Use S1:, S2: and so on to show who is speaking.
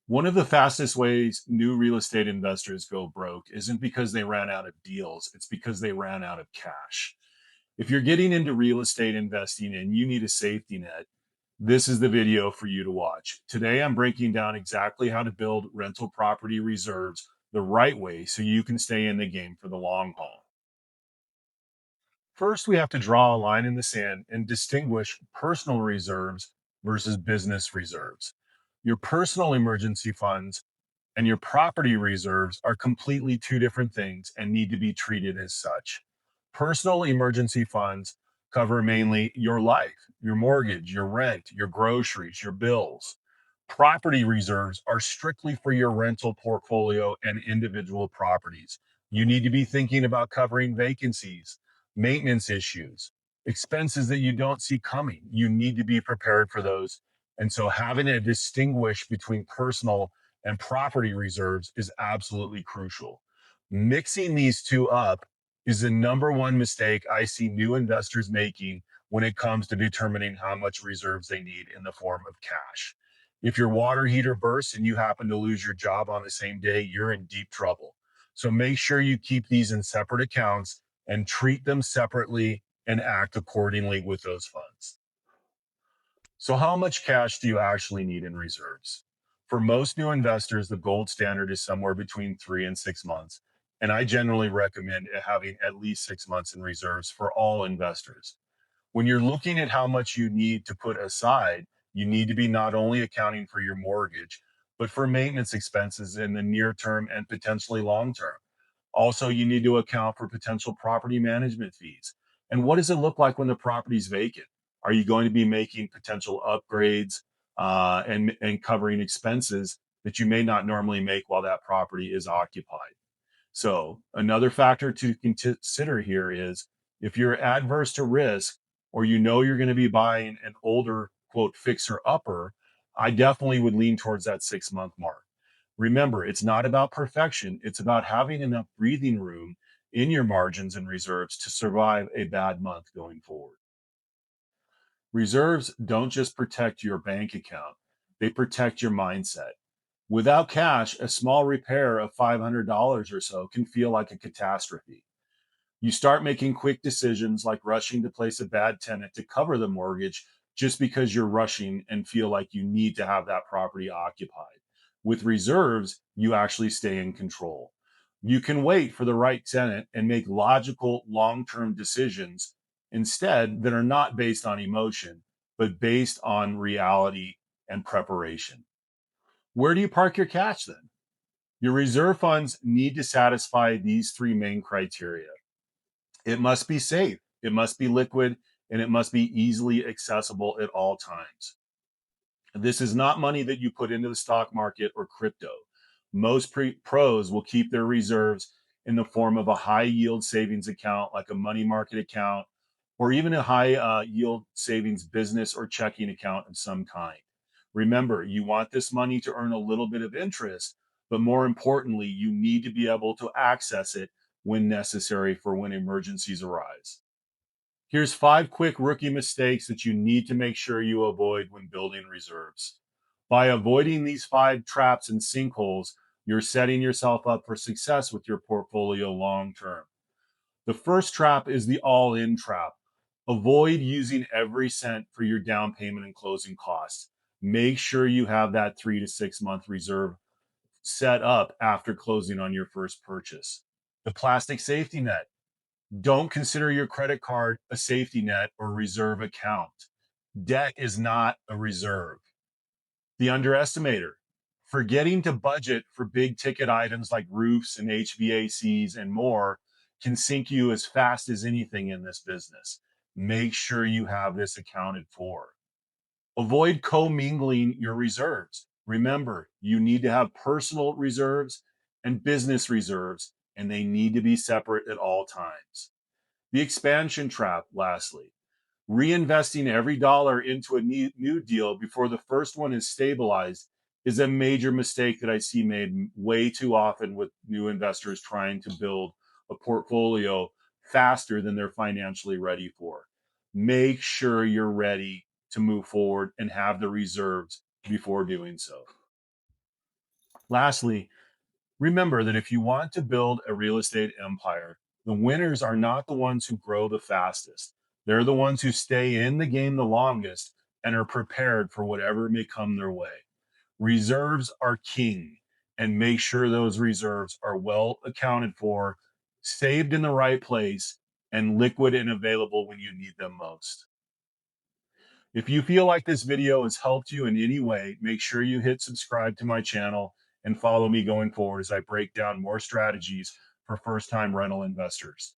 S1: One of the fastest ways new real estate investors go broke isn't because they ran out of deals, it's because they ran out of cash. If you're getting into real estate investing and you need a safety net, this is the video for you to watch. Today, I'm breaking down exactly how to build rental property reserves the right way so you can stay in the game for the long haul. First, we have to draw a line in the sand and distinguish personal reserves versus business reserves. Your personal emergency funds and your property reserves are completely two different things and need to be treated as such. Personal emergency funds cover mainly your life, your mortgage, your rent, your groceries, your bills. Property reserves are strictly for your rental portfolio and individual properties. You need to be thinking about covering vacancies, maintenance issues, expenses that you don't see coming. You need to be prepared for those. And so having to distinguish between personal and property reserves is absolutely crucial. Mixing these two up is the number one mistake I see new investors making when it comes to determining how much reserves they need in the form of cash. If your water heater bursts and you happen to lose your job on the same day, you're in deep trouble. So make sure you keep these in separate accounts and treat them separately and act accordingly with those funds. So, how much cash do you actually need in reserves? For most new investors, the gold standard is somewhere between 3 and 6 months. And I generally recommend having at least 6 months in reserves for all investors. When you're looking at how much you need to put aside, you need to be not only accounting for your mortgage, but for maintenance expenses in the near term and potentially long term. Also, you need to account for potential property management fees. And what does it look like when the property's vacant? Are you going to be making potential upgrades and covering expenses that you may not normally make while that property is occupied? So, another factor to consider here is if you're adverse to risk or you know you're going to be buying an older, quote, fixer upper, I definitely would lean towards that 6 month mark. Remember, it's not about perfection, it's about having enough breathing room in your margins and reserves to survive a bad month going forward. Reserves don't just protect your bank account, they protect your mindset. Without cash, a small repair of $500 or so can feel like a catastrophe. You start making quick decisions like rushing to place a bad tenant to cover the mortgage just because you're rushing and feel like you need to have that property occupied. With reserves, you actually stay in control. You can wait for the right tenant and make logical long term decisions instead that are not based on emotion, but based on reality and preparation. Where do you park your cash then? Your reserve funds need to satisfy these three main criteria. It must be safe, it must be liquid, and it must be easily accessible at all times. This is not money that you put into the stock market or crypto. Most pros will keep their reserves in the form of a high yield savings account, like a money market account, or even a high yield savings business or checking account of some kind. Remember, you want this money to earn a little bit of interest, but more importantly, you need to be able to access it when necessary for when emergencies arise. Here's 5 quick rookie mistakes that you need to make sure you avoid when building reserves. By avoiding these 5 traps and sinkholes, you're setting yourself up for success with your portfolio long term. The first trap is the all in trap. Avoid using every cent for your down payment and closing costs. Make sure you have that 3 to 6 month reserve set up after closing on your first purchase. The plastic safety net. Don't consider your credit card a safety net or reserve account. Debt is not a reserve. The underestimator, forgetting to budget for big ticket items like roofs and HVACs and more can sink you as fast as anything in this business. Make sure you have this accounted for. Avoid commingling your reserves. Remember, you need to have personal reserves and business reserves, and they need to be separate at all times. The expansion trap, lastly, reinvesting every dollar into a new deal before the first one is stabilized is a major mistake that I see made way too often with new investors trying to build a portfolio faster than they're financially ready for. Make sure you're ready to move forward and have the reserves before doing so. Lastly, remember that if you want to build a real estate empire, the winners are not the ones who grow the fastest. They're the ones who stay in the game the longest and are prepared for whatever may come their way. Reserves are king, and make sure those reserves are well accounted for, saved in the right place, and liquid and available when you need them most. If you feel like this video has helped you in any way, make sure you hit subscribe to my channel and follow me going forward as I break down more strategies for first time rental investors.